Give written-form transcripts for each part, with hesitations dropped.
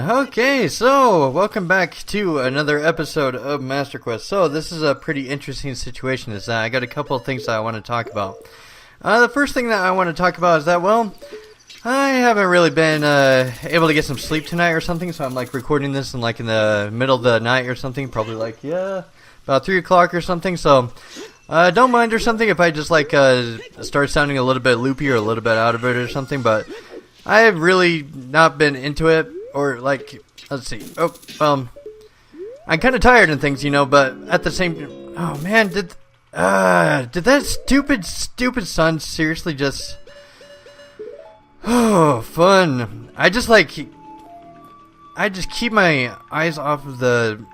Okay, so welcome back to another episode of Master Quest. So this is a pretty interesting situation. Is that I got a couple of things that I want to talk about. The first thing that I want to talk about is that, well, I haven't really been able to get some sleep tonight or something. So I'm like recording this in the middle of the night or something. Probably about 3 o'clock or something. So don't mind or something if I just start sounding a little bit loopy or a little bit out of it or something. But I have really not been into it. Or let's see. I'm kind of tired and things, but at the same, oh man, did that stupid sun seriously just, fun. I just keep my eyes off of the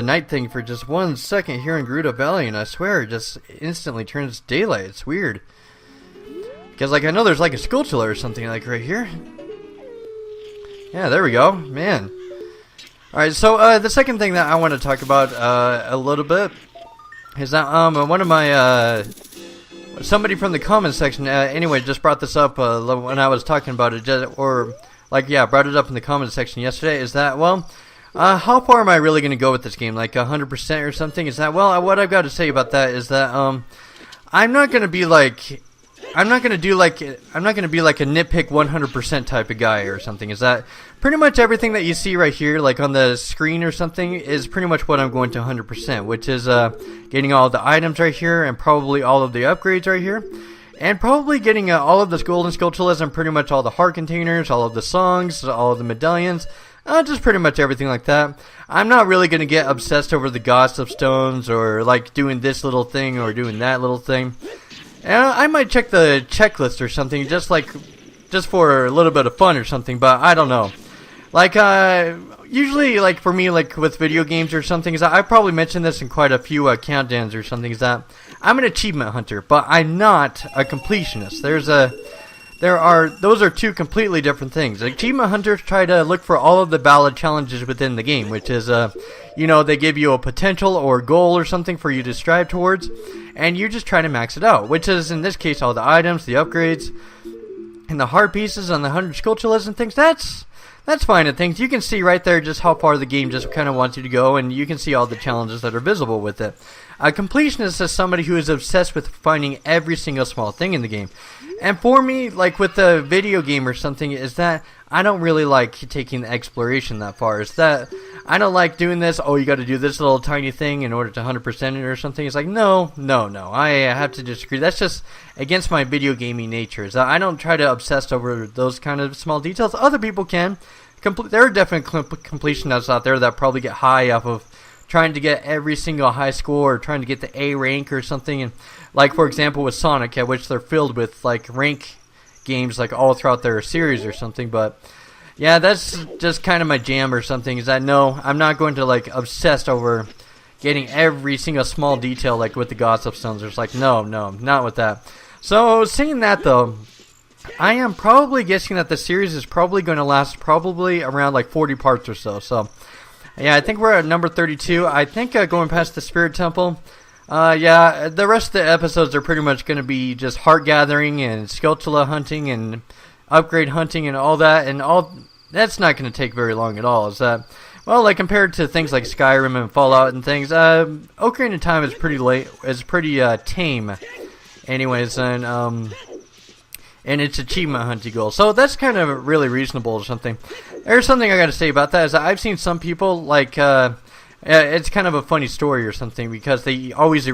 night thing for just 1 second here in Gerudo Valley, and I swear it just instantly turns daylight. It's weird. Because, I know there's, a Skulltula or something, right here. Yeah, there we go. Man. Alright, so, the second thing that I want to talk about, a little bit is that, one of my, somebody from the comments section, anyway, just brought this up, when I was talking about it, brought it up in the comments section yesterday, is that, well, how far am I really going to go with this game? 100% or something? Is that, well, what I've got to say about that is that, I'm not going to be I'm not going to be like a nitpick 100% type of guy or something. Is that pretty much everything that you see right here, on the screen or something, is pretty much what I'm going to 100%, which is getting all the items right here and probably all of the upgrades right here. And probably getting all of the golden Skulltulas and pretty much all the heart containers, all of the songs, all of the medallions, just pretty much everything like that. I'm not really going to get obsessed over the gossip stones or doing this little thing or doing that little thing. I might check the checklist or something, just for a little bit of fun or something, but I don't know. Usually, for me, with video games or something, is that I probably mentioned this in quite a few countdowns or something, is that I'm an achievement hunter, but I'm not a completionist. Those are two completely different things. Achievement hunters try to look for all of the valid challenges within the game, which is, they give you a potential or goal or something for you to strive towards, and you just try to max it out, which is, in this case, all the items, the upgrades, and the heart pieces on the 100 Skulltulas and things. That's fine and things. You can see right there just how far the game just kind of wants you to go, and you can see all the challenges that are visible with it. A completionist is somebody who is obsessed with finding every single small thing in the game. And for me, with the video game or something, is that I don't really like taking the exploration that far. Is that I don't like doing this, you got to do this little tiny thing in order to 100% it or something. It's no. I have to disagree. That's just against my video gaming nature. Is that I don't try to obsess over those kind of small details. Other people can. There are definitely completionists out there that probably get high off of trying to get every single high score or trying to get the A rank or something. And for example with Sonic, at which they're filled with rank games all throughout their series or something. But yeah, that's just kind of my jam or something, is that no, I'm not going to obsess over getting every single small detail with the gossip stones. There's no, not with that. So saying that though, I am probably guessing that the series is probably going to last probably around 40 parts or so. So yeah, I think we're at number 32. I think going past the Spirit Temple, the rest of the episodes are pretty much going to be just heart gathering and Skulltula hunting and upgrade hunting and all that, and all that's not going to take very long at all. Is that, well, compared to things like Skyrim and Fallout and things, Ocarina of Time is pretty tame, anyways, and its achievement hunting goal. So that's kind of really reasonable or something. There's something I got to say about that is that I've seen some people it's kind of a funny story or something, because I always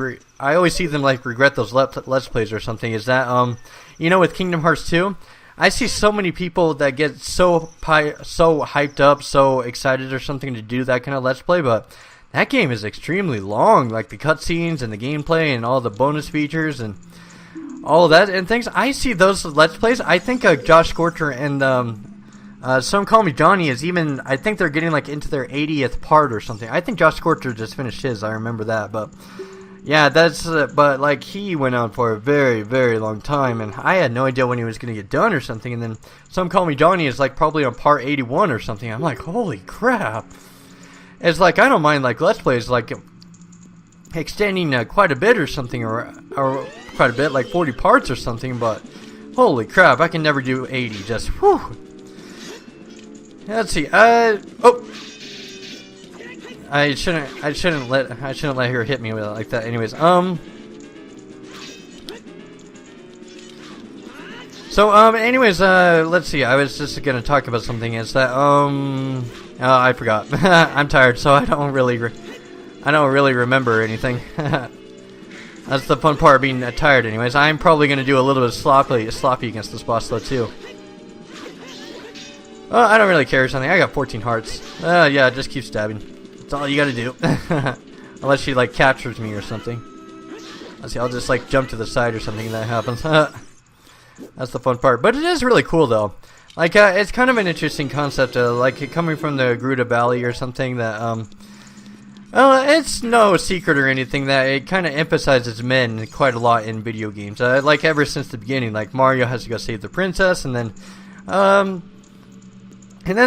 see them regret those let's plays or something. Is that with Kingdom Hearts 2, I see so many people that get so hyped up, so excited or something to do that kind of let's play, but that game is extremely long, the cutscenes and the gameplay and all the bonus features and all of that and things. I see those let's plays. I think Josh Scorcher and Some Call Me Johnny is even, I think they're getting into their 80th part or something. I think Josh Scorcher just finished his, I remember that, but yeah, that's, but he went on for a very, very long time, and I had no idea when he was going to get done or something, and then Some Call Me Johnny is probably on part 81 or something. I'm holy crap. It's I don't mind let's plays extending quite a bit or something, or quite a bit, 40 parts or something, but holy crap, I can never do 80, just whew. Let's see. Oh, I shouldn't let her hit me with it like that. Anyways, let's see. I was just gonna talk about something. Is that oh, I forgot. I'm tired, so I don't really remember anything. That's the fun part of being tired. Anyways, I'm probably gonna do a little bit sloppy against this boss though too. I don't really care or something. I got 14 hearts. Yeah, just keep stabbing. That's all you gotta do. Unless she like captures me or something. Let's see. I'll just like jump to the side or something, and that happens. That's the fun part. But it is really cool though. Like it's kind of an interesting concept. Like coming from the Gruta Valley or something that it's no secret or anything that it kind of emphasizes men quite a lot in video games. Like ever since the beginning, like Mario has to go save the princess, and then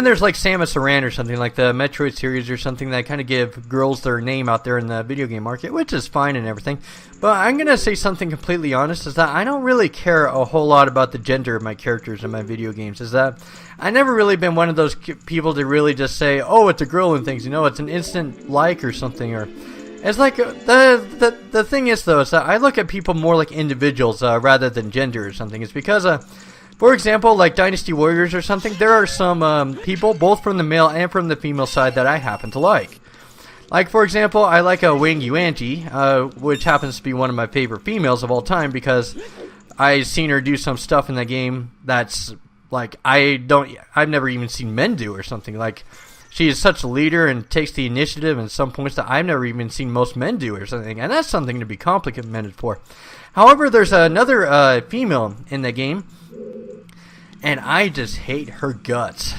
there's like Samus Aran or something, like the Metroid series or something that kind of give girls their name out there in the video game market, which is fine and everything. But I'm going to say something completely honest, is that I don't really care a whole lot about the gender of my characters in my video games. Is that I never really been one of those people to really just say, oh, it's a girl and things, you know, it's an instant like or something. Or it's like the thing is though, is that I look at people more like individuals rather than gender or something. It's because for example, like Dynasty Warriors or something, there are some people, both from the male and from the female side, that I happen to like. Like, for example, I like Wang Yuanji, which happens to be one of my favorite females of all time, because I've seen her do some stuff in the game that's, like, I've never even seen men do or something. Like, she is such a leader and takes the initiative in some points that I've never even seen most men do or something, and that's something to be complimented for. However, there's another female in the game, and I just hate her guts.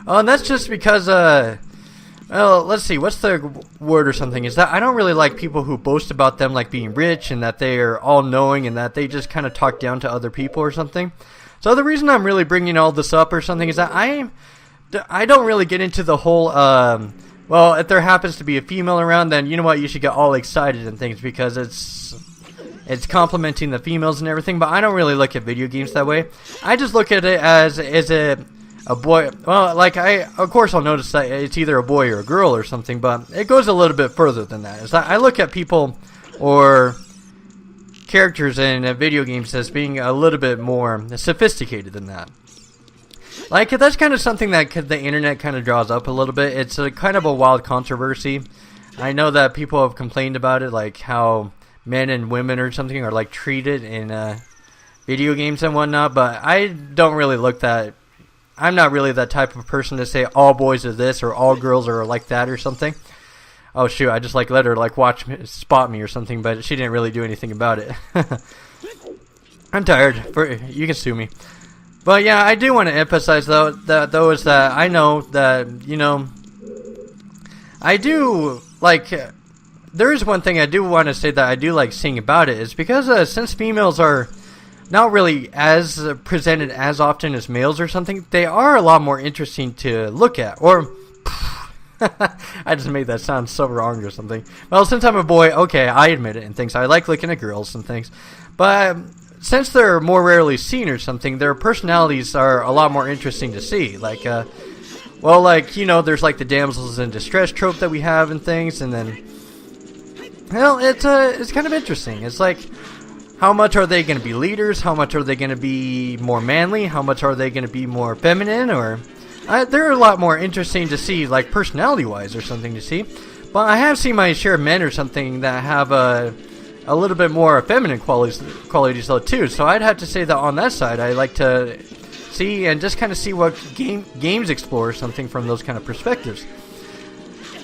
And that's just because, well, let's see, what's the word or something? Is that I don't really like people who boast about them like being rich and that they are all-knowing and that they just kind of talk down to other people or something. So the reason I'm really bringing all this up or something is that I don't really get into the whole, well, if there happens to be a female around, then you know what, you should get all excited and things because it's complimenting the females and everything, but I don't really look at video games that way. I just look at it as a boy. Well, like of course I'll notice that it's either a boy or a girl or something, but it goes a little bit further than that. It's like I look at people or characters in video games as being a little bit more sophisticated than that. Like that's kind of something that the internet kind of draws up a little bit. It's a kind of a wild controversy. I know that people have complained about it, like how men and women or something are like treated in video games and whatnot, but I don't really look that. I'm not really that type of person to say all boys are this or all girls are like that or something. Oh shoot, I just like let her like spot me or something, but she didn't really do anything about it. I'm tired. You can sue me. But yeah, I do want to emphasize though is that I know that, you know, I do like. There is one thing I do want to say that I do like seeing about it is because since females are not really as presented as often as males or something, they are a lot more interesting to look at. Or I just made that sound so wrong or something. Well, since I'm a boy, okay, I admit it and things. I like looking at girls and things. But since they're more rarely seen or something, their personalities are a lot more interesting to see. Like, well, like, you know, there's like the damsels in distress trope that we have and things, and then, well, it's kind of interesting. It's like, how much are they going to be leaders? How much are they going to be more manly? How much are they going to be more feminine? Or they're a lot more interesting to see, like personality-wise or something to see. But I have seen my share of men or something that have a little bit more feminine qualities though too. So I'd have to say that on that side, I like to see and just kind of see what games explore or something from those kind of perspectives.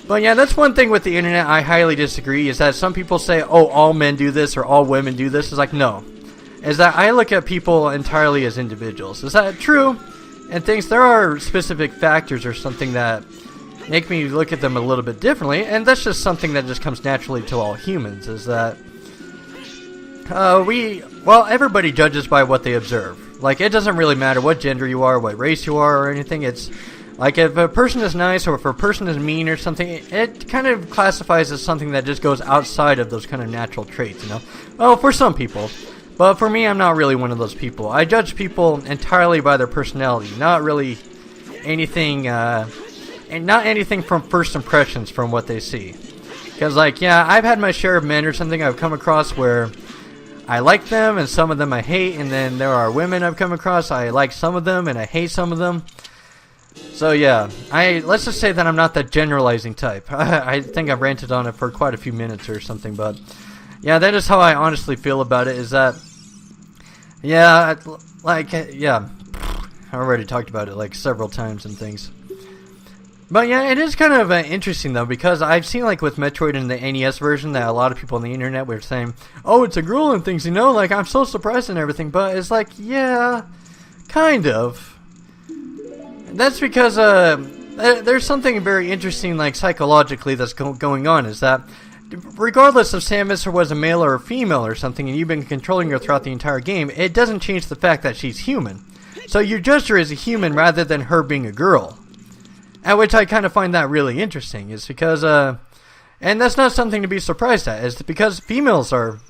But yeah, that's one thing with the internet I highly disagree, is that some people say, oh, all men do this or all women do this. It's like, no. Is that I look at people entirely as individuals. Is that true? And things, there are specific factors or something that make me look at them a little bit differently, and that's just something that just comes naturally to all humans, is that everybody judges by what they observe. Like, it doesn't really matter what gender you are, what race you are, or anything. It's like, if a person is nice or if a person is mean or something, it kind of classifies as something that just goes outside of those kind of natural traits, you know? Well, for some people. But for me, I'm not really one of those people. I judge people entirely by their personality, not really anything, and not anything from first impressions from what they see. Because, like, yeah, I've had my share of men or something I've come across where I like them and some of them I hate, and then there are women I've come across I like some of them and I hate some of them. So yeah, let's just say that I'm not that generalizing type. I think I've ranted on it for quite a few minutes or something, but yeah, that is how I honestly feel about it. Is that, yeah, like, yeah, I already talked about it like several times and things. But yeah, it is kind of interesting though, because I've seen like with Metroid in the NES version that a lot of people on the internet were saying, oh, it's a girl and things, you know, like I'm so surprised and everything, but it's like, yeah, kind of. That's because there's something very interesting, like psychologically, that's going on. Is that regardless if Samus was a male or a female or something, and you've been controlling her throughout the entire game, it doesn't change the fact that she's human. So you judge her as a human rather than her being a girl, at which I kind of find that really interesting. Is because and that's not something to be surprised at. Is because females are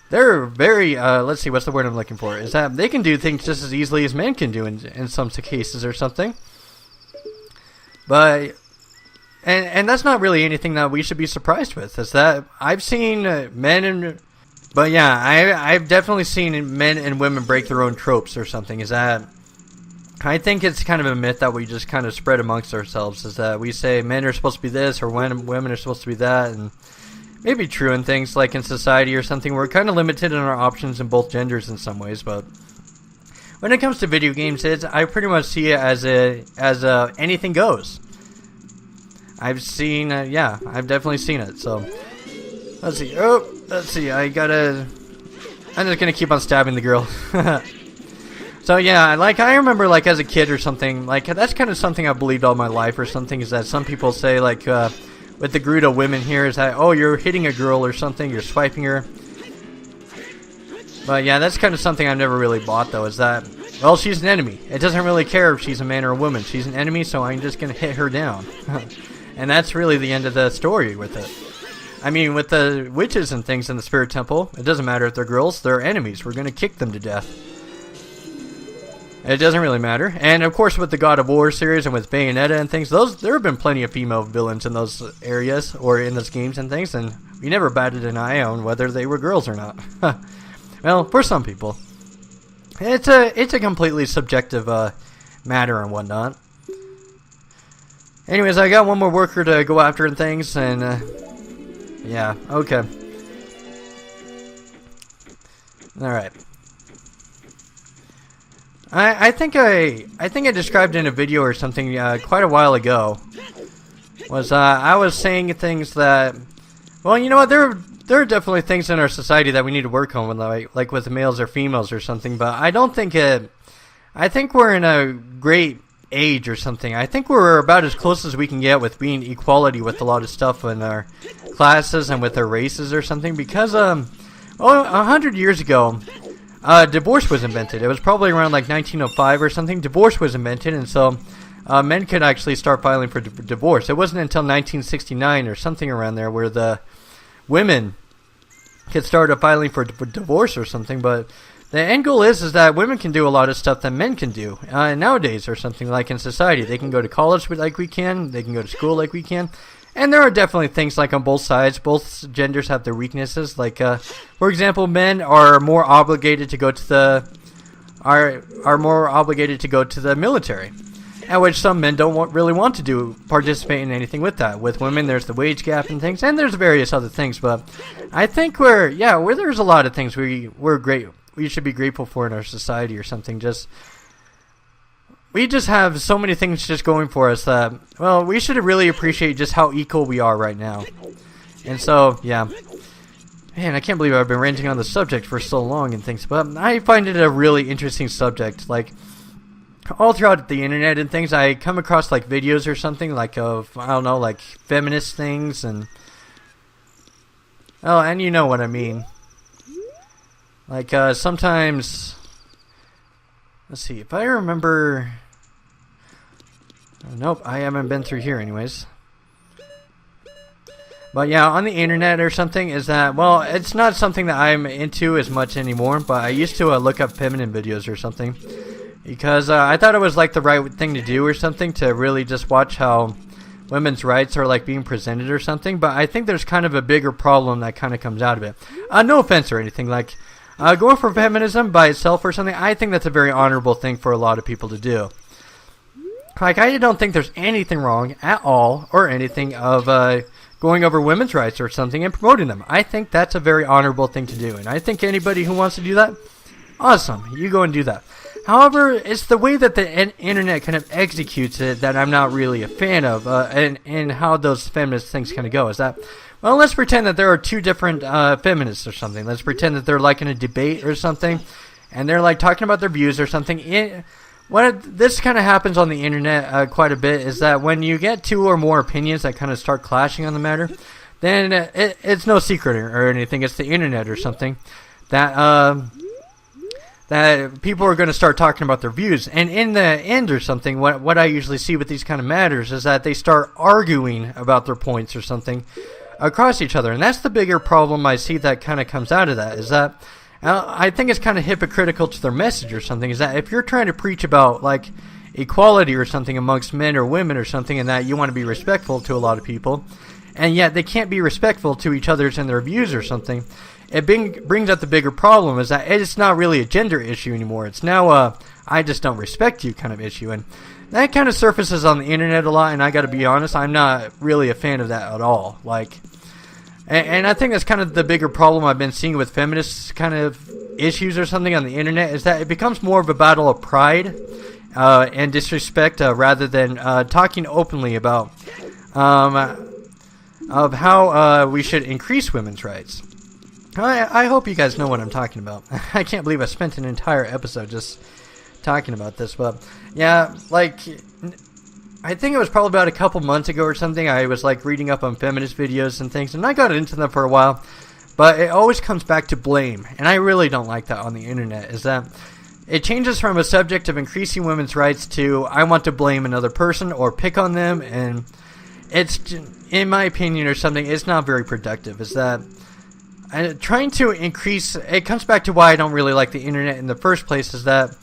they're very, let's see, what's the word I'm looking for? Is that they can do things just as easily as men can do in some cases or something. But, and that's not really anything that we should be surprised with. Is that I've seen men and, but yeah, I've definitely seen men and women break their own tropes or something. Is that, I think it's kind of a myth that we just kind of spread amongst ourselves. Is that we say men are supposed to be this or women are supposed to be that, and maybe true in things like in society or something. We're kind of limited in our options in both genders in some ways, but when it comes to video games, I pretty much see it as anything goes. I've seen, yeah, I've definitely seen it. So let's see. Oh, let's see. I'm just gonna keep on stabbing the girl. So yeah, like I remember, like as a kid or something, like that's kind of something I believed all my life or something. Is that some people say like. With the group of women here is that, oh, you're hitting a girl or something, you're swiping her. But yeah, that's kind of something I've never really bought though, is that, well, she's an enemy. It doesn't really care if she's a man or a woman. She's an enemy, so I'm just going to hit her down. And that's really the end of the story with it. I mean, with the witches and things in the spirit temple, it doesn't matter if they're girls, they're enemies. We're going to kick them to death. It doesn't really matter. And of course with the God of War series and with Bayonetta and things, there have been plenty of female villains in those areas or in those games and things, and we never batted an eye on whether they were girls or not. Well, for some people. It's a completely subjective matter and whatnot. Anyways, I got one more worker to go after and things, and yeah, okay. Alright. I think I described in a video or something quite a while ago. Was I was saying things that, well, you know what, there are definitely things in our society that we need to work on, like with males or females or something. But I don't think I think we're in a great age or something. I think we're about as close as we can get with being equality with a lot of stuff in our classes and with our races or something. Because 100 years ago. Divorce was invented. It was probably around like 1905 or something. Divorce was invented, and so men could actually start filing for divorce. It wasn't until 1969 or something around there where the women could start filing for divorce or something. But the end goal is that women can do a lot of stuff that men can do nowadays or something, like in society. They can go to college like we can. They can go to school like we can. And there are definitely things like on both sides. Both genders have their weaknesses. Like, for example, men are more obligated to go to the military, at which some men don't really want to participate in anything with that. With women, there's the wage gap and things, and there's various other things. But I think there's a lot of things we should be grateful for in our society or something. We just have so many things just going for us that, well, we should really appreciate just how equal we are right now. And so, yeah. Man, I can't believe I've been ranting on the subject for so long and things, but I find it a really interesting subject. Like, all throughout the internet and things, I come across, like, videos or something, like, of, I don't know, like, feminist things, and, oh, and you know what I mean. Like, sometimes, let's see, if I remember, nope, I haven't been through here anyways. But yeah, on the internet or something is that, well, it's not something that I'm into as much anymore, but I used to look up feminine videos or something. because I thought it was like the right thing to do or something, to really just watch how women's rights are like being presented or something. But I think there's kind of a bigger problem that kind of comes out of it. No offense or anything, like going for feminism by itself or something, I think that's a very honorable thing for a lot of people to do. Like, I don't think there's anything wrong at all or anything of going over women's rights or something and promoting them. I think that's a very honorable thing to do, and I think anybody who wants to do that, awesome, you go and do that. However, it's the way that the internet kind of executes it that I'm not really a fan of, and how those feminist things kind of go. Is that, well, let's pretend that there are two different feminists or something. Let's pretend that they're like in a debate or something, and they're like talking about their views or something. This kind of happens on the internet quite a bit, is that when you get two or more opinions that kind of start clashing on the matter, then it's no secret or anything. It's the internet or something that that people are going to start talking about their views. And in the end or something, what I usually see with these kind of matters is that they start arguing about their points or something across each other. And that's the bigger problem I see that kind of comes out of that, is that I think it's kind of hypocritical to their message or something, is that if you're trying to preach about like equality or something amongst men or women or something, and that you want to be respectful to a lot of people, and yet they can't be respectful to each other's and their views or something, it brings up the bigger problem, is that it's not really a gender issue anymore. It's now I just don't respect you kind of issue, and that kind of surfaces on the internet a lot, and I got to be honest, I'm not really a fan of that at all. Like, and I think that's kind of the bigger problem I've been seeing with feminist kind of issues or something on the internet, is that it becomes more of a battle of pride and disrespect rather than talking openly about of how we should increase women's rights. I hope you guys know what I'm talking about. I can't believe I spent an entire episode just talking about this, but yeah, like, I think it was probably about a couple months ago or something, I was like reading up on feminist videos and things, and I got into them for a while, but it always comes back to blame, and I really don't like that on the internet, is that it changes from a subject of increasing women's rights to I want to blame another person or pick on them, and it's, in my opinion or something, it's not very productive. Is that trying to increase, it comes back to why I don't really like the internet in the first place, is that,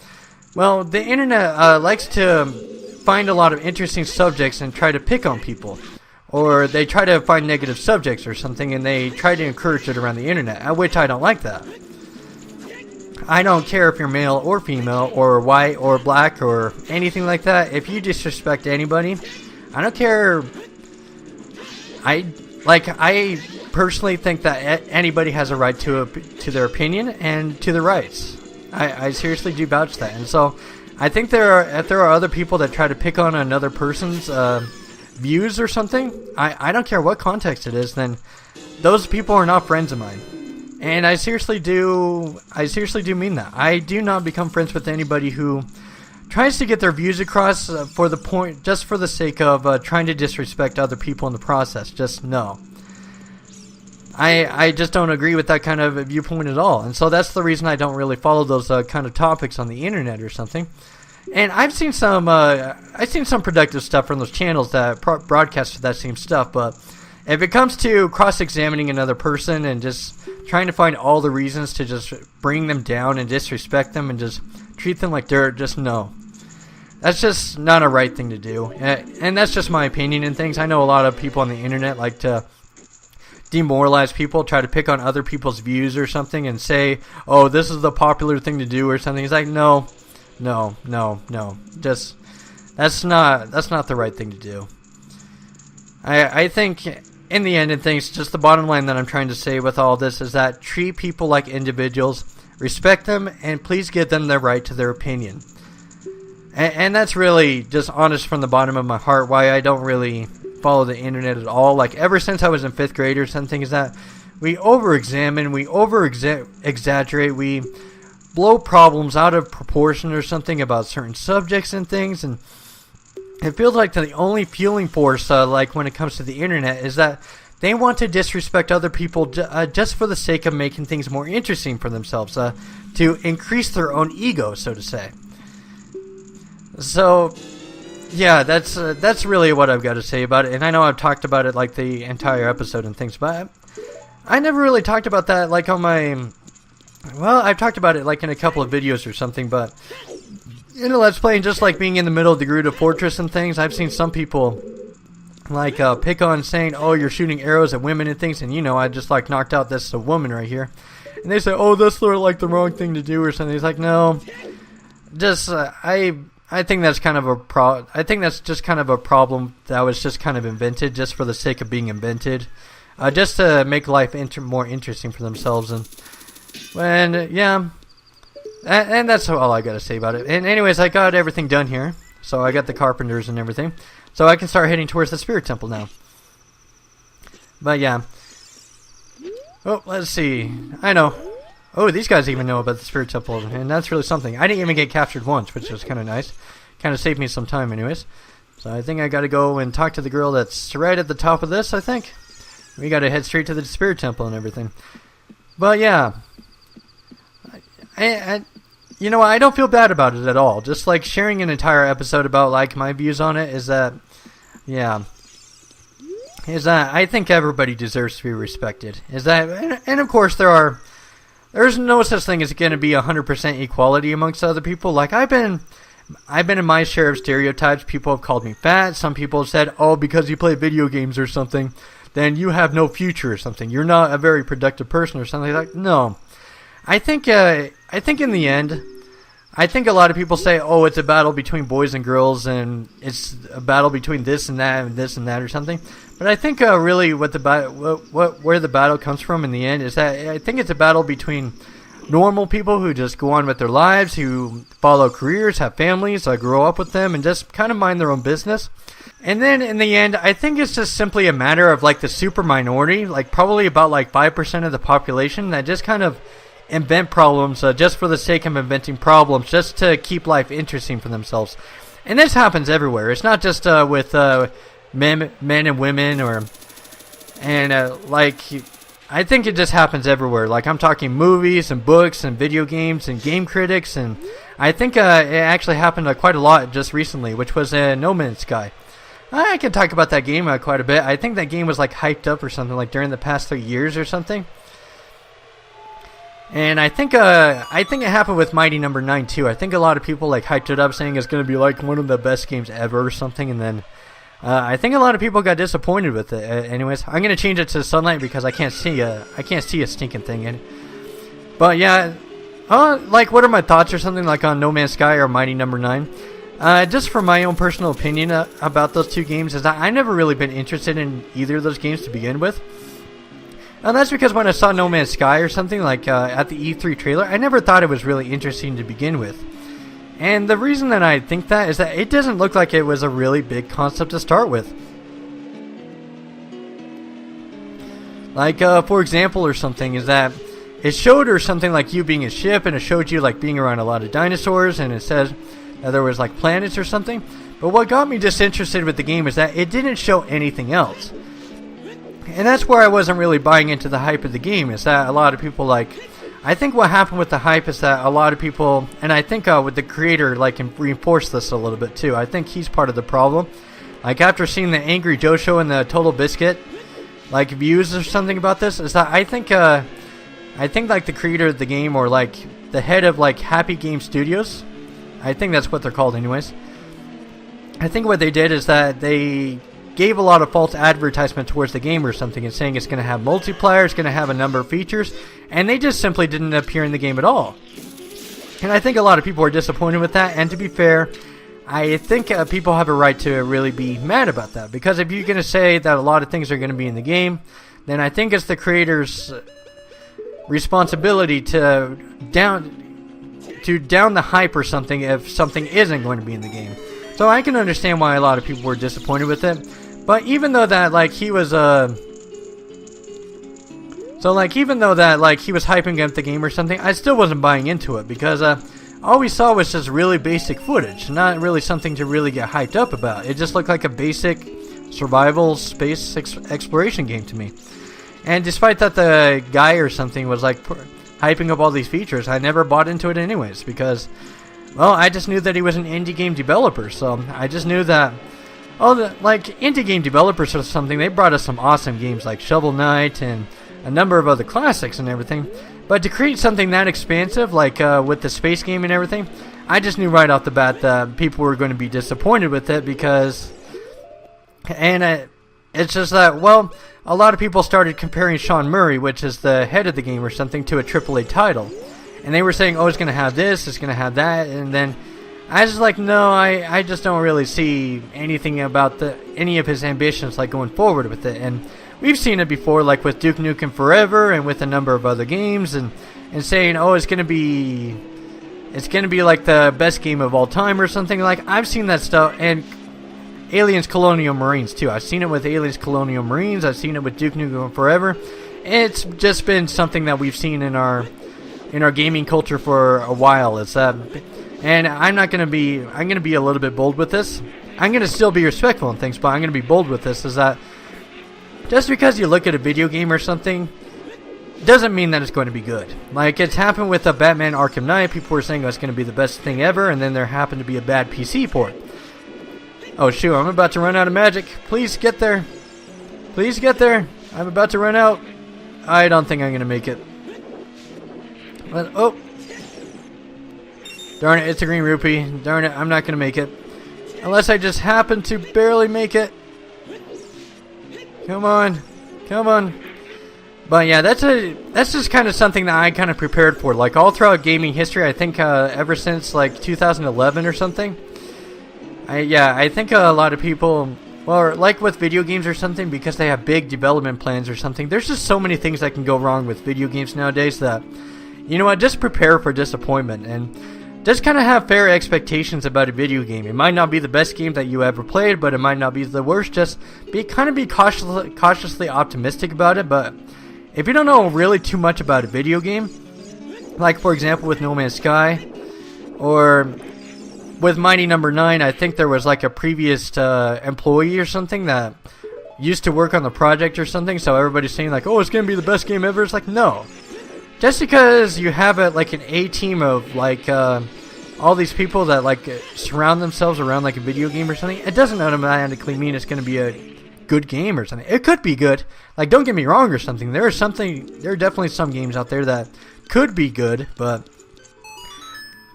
well, the internet likes to find a lot of interesting subjects and try to pick on people, or they try to find negative subjects or something and they try to encourage it around the internet, which I don't like that. I don't care if you're male or female or white or black or anything like that. If you disrespect anybody, I don't care. I personally think that anybody has a right to their opinion and to their rights. I seriously do vouch that, and so I think if there are other people that try to pick on another person's views or something, I don't care what context it is, then those people are not friends of mine. And I seriously do mean that. I do not become friends with anybody who tries to get their views across just for the sake of trying to disrespect other people in the process. Just no. I just don't agree with that kind of viewpoint at all. And so that's the reason I don't really follow those kind of topics on the internet or something. And I've seen some productive stuff from those channels that broadcast that same stuff, but if it comes to cross-examining another person and just trying to find all the reasons to just bring them down and disrespect them and just treat them like dirt, just no. That's just not a right thing to do. And that's just my opinion and things. I know a lot of people on the internet like to demoralize people, try to pick on other people's views or something and say, oh, this is the popular thing to do or something. It's like, no. Just, that's not the right thing to do. I think in the end of things, just the bottom line that I'm trying to say with all this is that treat people like individuals, respect them, and please give them the right to their opinion. And that's really just honest from the bottom of my heart why I don't really follow the internet at all. Like, ever since I was in 5th grade or something, is that we over-examine, we over-exaggerate, we blow problems out of proportion or something about certain subjects and things, and it feels like the only fueling force, like when it comes to the internet, is that they want to disrespect other people just for the sake of making things more interesting for themselves, to increase their own ego, so to say. So, yeah, that's really what I've got to say about it. And I know I've talked about it like the entire episode and things, but I never really talked about that like on my. Well, I've talked about it like in a couple of videos or something, but in a Let's Play, and just like being in the middle of the Gerudo Fortress and things, I've seen some people like pick on saying, "Oh, you're shooting arrows at women and things," and you know, I just like knocked out this woman right here, and they say, "Oh, that's sort of like the wrong thing to do" or something. It's like, no, just I think that's kind of I think that's just kind of a problem that was just kind of invented just for the sake of being invented, just to make life more interesting for themselves. And yeah, and that's all I gotta say about it. And anyways, I got everything done here, so I got the carpenters and everything, so I can start heading towards the Spirit Temple now. But yeah, oh, let's see. I know. Oh, these guys even know about the Spirit Temple, and that's really something. I didn't even get captured once, which was kind of nice. Kind of saved me some time anyways. So I think I got to go and talk to the girl that's right at the top of this, I think. We got to head straight to the Spirit Temple and everything. But yeah, you know, I don't feel bad about it at all. Just like sharing an entire episode about like my views on it is that, yeah, is that I think everybody deserves to be respected. Is that, and of course there's no such thing as going to be 100% equality amongst other people. Like I've been in my share of stereotypes. People have called me fat. Some people have said, "Oh, because you play video games or something, then you have no future or something. You're not a very productive person or something." Like, no. I think in the end, I think a lot of people say, "Oh, it's a battle between boys and girls, and it's a battle between this and that and this and that or something." But I think really where the battle comes from in the end is that I think it's a battle between normal people who just go on with their lives, who follow careers, have families, grow up with them, and just kind of mind their own business. And then in the end, I think it's just simply a matter of like the super minority, like probably about like 5% of the population that just kind of invent problems just for the sake of inventing problems, just to keep life interesting for themselves. And this happens everywhere. It's not just with men and women, like I think it just happens everywhere. Like I'm talking movies and books and video games and game critics, and I think it actually happened quite a lot just recently, which was No Man's Sky. I can talk about that game quite a bit. I think that game was like hyped up or something like during the past 3 years or something. And I think it happened with Mighty Number 9 too. I think a lot of people like hyped it up, saying it's going to be like one of the best games ever or something, and then I think a lot of people got disappointed with it. Anyways, I'm going to change it to sunlight because I can't see a stinking thing in it. But yeah, like what are my thoughts or something like on No Man's Sky or Mighty Number 9? Just from my own personal opinion about those two games is that I've never really been interested in either of those games to begin with. And that's because when I saw No Man's Sky or something like at the E3 trailer, I never thought it was really interesting to begin with. And the reason that I think that is that it doesn't look like it was a really big concept to start with. Like, for example, or something, is that it showed or something like you being a ship, and it showed you like being around a lot of dinosaurs, and it says that there was like planets or something. But what got me disinterested with the game is that it didn't show anything else. And that's where I wasn't really buying into the hype of the game, is that a lot of people like... I think what happened with the hype is that a lot of people, and I think with the creator, like, reinforced this a little bit too. I think he's part of the problem. Like, after seeing the Angry Joe show and the Total Biscuit, like, views or something about this, is that I think like the creator of the game, or like the head of like Happy Game Studios, I think that's what they're called anyways. I think what they did is that they gave a lot of false advertisement towards the game or something, and saying it's going to have multiplayer, it's going to have a number of features, and they just simply didn't appear in the game at all. And I think a lot of people are disappointed with that, and to be fair, I think people have a right to really be mad about that, because if you're going to say that a lot of things are going to be in the game, then I think it's the creator's responsibility to down the hype or something if something isn't going to be in the game. So I can understand why a lot of people were disappointed with it. But even though that like he was hyping up the game or something, I still wasn't buying into it, because all we saw was just really basic footage, not really something to really get hyped up about. It just looked like a basic survival space exploration game to me. And despite that the guy or something was like hyping up all these features, I never bought into it anyways, because, well, I just knew that he was an indie game developer, so I just knew that, like, indie game developers or something, they brought us some awesome games like Shovel Knight and a number of other classics and everything. But to create something that expansive, like with the space game and everything, I just knew right off the bat that people were going to be disappointed with it because, it's just that, well, a lot of people started comparing Sean Murray, which is the head of the game or something, to a AAA title. And they were saying, oh, it's going to have this, it's going to have that. And then I was just like, no, I just don't really see anything about any of his ambitions like going forward with it. And we've seen it before, like with Duke Nukem Forever and with a number of other games, and saying, oh, it's going to be like the best game of all time or something. Like, I've seen that stuff. And Aliens Colonial Marines too. I've seen it with Aliens Colonial Marines. I've seen it with Duke Nukem Forever. It's just been something that we've seen in our gaming culture for a while. It's and I'm going to be a little bit bold with this. I'm going to still be respectful and things, but I'm going to be bold with this. Is that just because you look at a video game or something doesn't mean that it's going to be good. Like, it's happened with a Batman Arkham Knight. People were saying, oh, it's going to be the best thing ever, and then there happened to be a bad PC port. Oh, shoot, I'm about to run out of magic. Please get there. Please get there. I'm about to run out. I don't think I'm going to make it. But, oh. Darn it, it's a green rupee. Darn it, I'm not going to make it. Unless I just happen to barely make it. Come on. Come on. But yeah, that's just kind of something that I kind of prepared for. Like, all throughout gaming history, I think ever since like 2011 or something. I think a lot of people, well, like with video games or something, because they have big development plans or something, there's just so many things that can go wrong with video games nowadays that, you know what, just prepare for disappointment and just kind of have fair expectations about a video game. It might not be the best game that you ever played, but it might not be the worst. Just be cautiously optimistic about it. But if you don't know really too much about a video game, like for example with No Man's Sky, or with Mighty Number 9, I think there was like a previous employee or something that used to work on the project or something, so everybody's saying like, oh, it's going to be the best game ever. It's like, no. Just because you have like an A team of like all these people that like surround themselves around like a video game or something, it doesn't automatically mean it's going to be a good game or something. It could be good. Like, don't get me wrong or something. There are definitely some games out there that could be good, but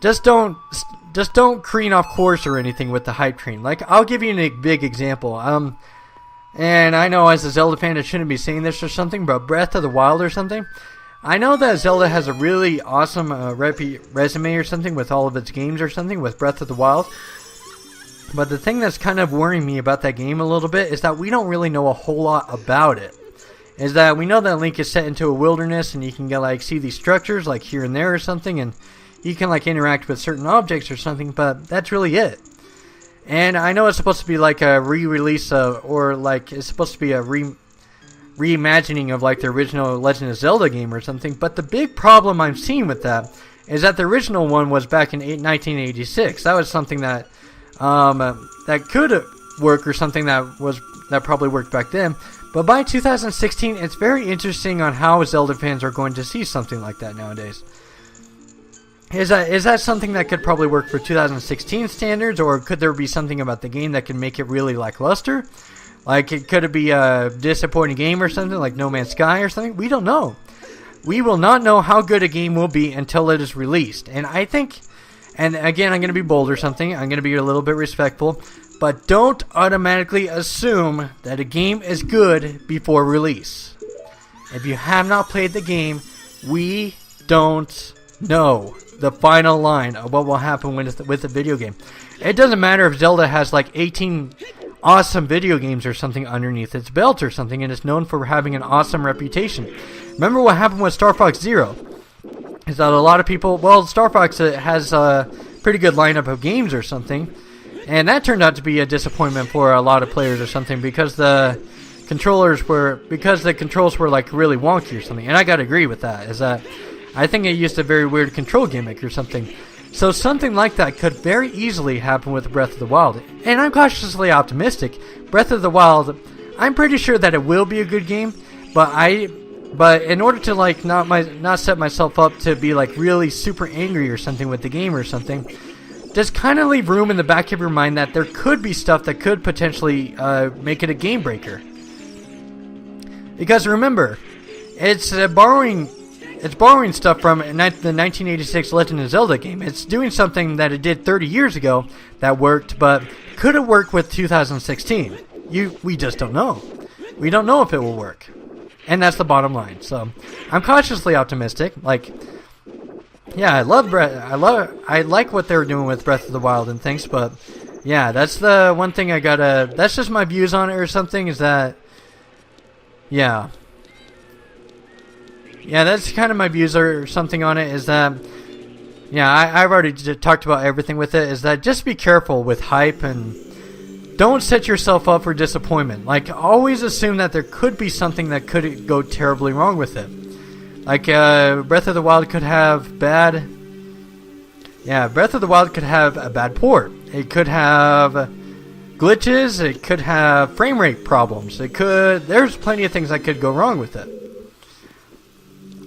just don't careen off course or anything with the hype train. Like, I'll give you a big example. And I know as a Zelda fan I shouldn't be saying this or something, but Breath of the Wild or something. I know that Zelda has a really awesome resume or something with all of its games or something with Breath of the Wild. But the thing that's kind of worrying me about that game a little bit is that we don't really know a whole lot about it. Is that we know that Link is set into a wilderness and you can like see these structures like here and there or something, and you can like interact with certain objects or something, but that's really it. And I know it's supposed to be like a re-release or like it's supposed to be a reimagining of like the original Legend of Zelda game or something, but the big problem I'm seeing with that is that the original one was back in 1986. That was something that that could work or something that probably worked back then. But by 2016, it's very interesting on how Zelda fans are going to see something like that nowadays. Is that something that could probably work for 2016 standards, or could there be something about the game that could make it really lackluster? Like, could it be a disappointing game or something, like No Man's Sky or something? We don't know. We will not know how good a game will be until it is released. And I think, and again, I'm going to be bold or something. I'm going to be a little bit respectful. But don't automatically assume that a game is good before release. If you have not played the game, we don't know the final line of what will happen with the video game. It doesn't matter if Zelda has like 18 awesome video games or something underneath its belt or something, and it's known for having an awesome reputation. Remember what happened with Star Fox Zero? Is that a lot of people, well, Star Fox has a pretty good lineup of games or something, and that turned out to be a disappointment for a lot of players or something because the controls were like really wonky or something. And I gotta agree with that. Is that I think it used a very weird control gimmick or something. So something like that could very easily happen with Breath of the Wild. And I'm cautiously optimistic. Breath of the Wild, I'm pretty sure that it will be a good game, but in order to like not set myself up to be like really super angry or something with the game or something, just kind of leave room in the back of your mind that there could be stuff that could potentially make it a game breaker. Because remember, it's borrowing it's borrowing stuff from the 1986 Legend of Zelda game. It's doing something that it did 30 years ago that worked, but could it work with 2016? We just don't know. We don't know if it will work. And that's the bottom line. So I'm cautiously optimistic. Like, yeah, I like what they're doing with Breath of the Wild and things, but yeah, that's the one thing that's just my views on it or something, is that, yeah, that's kind of my views or something on it, is that, yeah, I've already talked about everything with it, is that just be careful with hype and don't set yourself up for disappointment. Like, always assume that there could be something that could go terribly wrong with it. Like, Breath of the Wild could have Breath of the Wild could have a bad port. It could have glitches. It could have frame rate problems. There's plenty of things that could go wrong with it.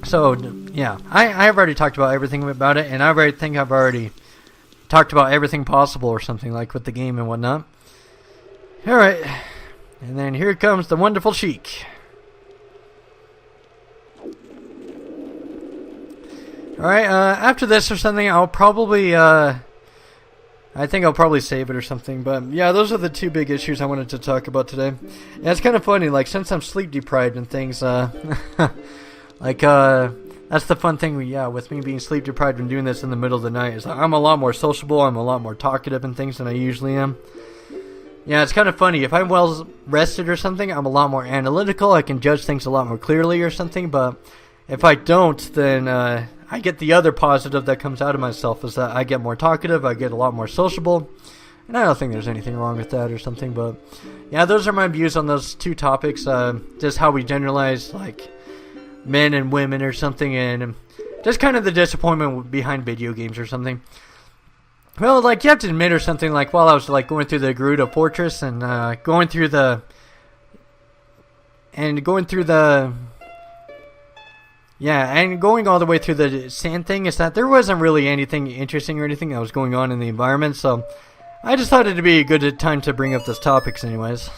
So, yeah, I've already talked about everything about it, and I've already talked about everything possible or something, like with the game and whatnot. Alright, and then here comes the wonderful Sheik. Alright, after this or something, I'll probably, I think I'll probably save it or something, but yeah, those are the two big issues I wanted to talk about today. Yeah, it's kind of funny, like, since I'm sleep deprived and things, like, that's the fun thing, with me being sleep deprived and doing this in the middle of the night, is I'm a lot more sociable, I'm a lot more talkative and things than I usually am. Yeah, it's kind of funny. If I'm well rested or something, I'm a lot more analytical. I can judge things a lot more clearly or something. But if I don't, then I get the other positive that comes out of myself, is that I get more talkative. I get a lot more sociable. And I don't think there's anything wrong with that or something. But yeah, those are my views on those two topics. Just how we generalize, like, men and women or something. And just kind of the disappointment behind video games or something. Well, like, you have to admit or something, like, while I was, like, going through the Gerudo Fortress and going all the way through the sand thing, is that there wasn't really anything interesting or anything that was going on in the environment, so I just thought it'd be a good time to bring up those topics anyways.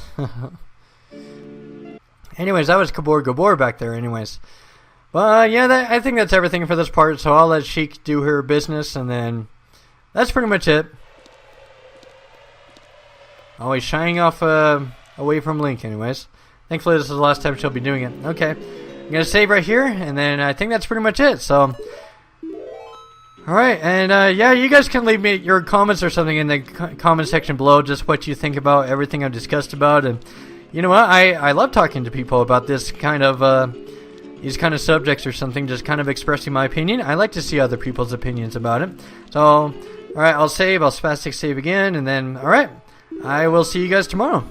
Anyways, that was Gabor Gabor back there anyways. But, yeah, I think that's everything for this part, so I'll let Sheik do her business, and then that's pretty much it. Always shying off away from Link anyways. Thankfully this is the last time she'll be doing it. Okay. I'm going to save right here, and then I think that's pretty much it. So, alright, and yeah, you guys can leave me your comments or something in the comment section below, just what you think about everything I've discussed about. And you know what, I love talking to people about this kind of these kind of subjects or something, just kind of expressing my opinion. I like to see other people's opinions about it. So, alright, I'll spastic save again, and then, alright, I will see you guys tomorrow.